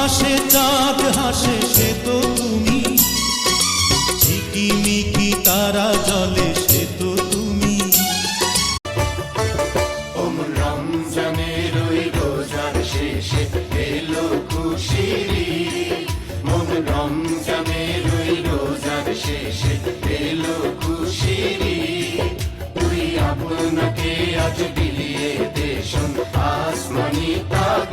আকাশে চাঁদ হাসে সে তো তুমি, ঝিকিমিকি তারা জলে সে তো তুমি। ওমন রমজানের ওই রোজার শেষে এলো খুশির ঈদ। মন রমজানের ওই রোজার শেষে এলো খুশির ঈদ। তুই আপনাকে আজ বিলিয়ে দে শোন আসমানি তাবিজ।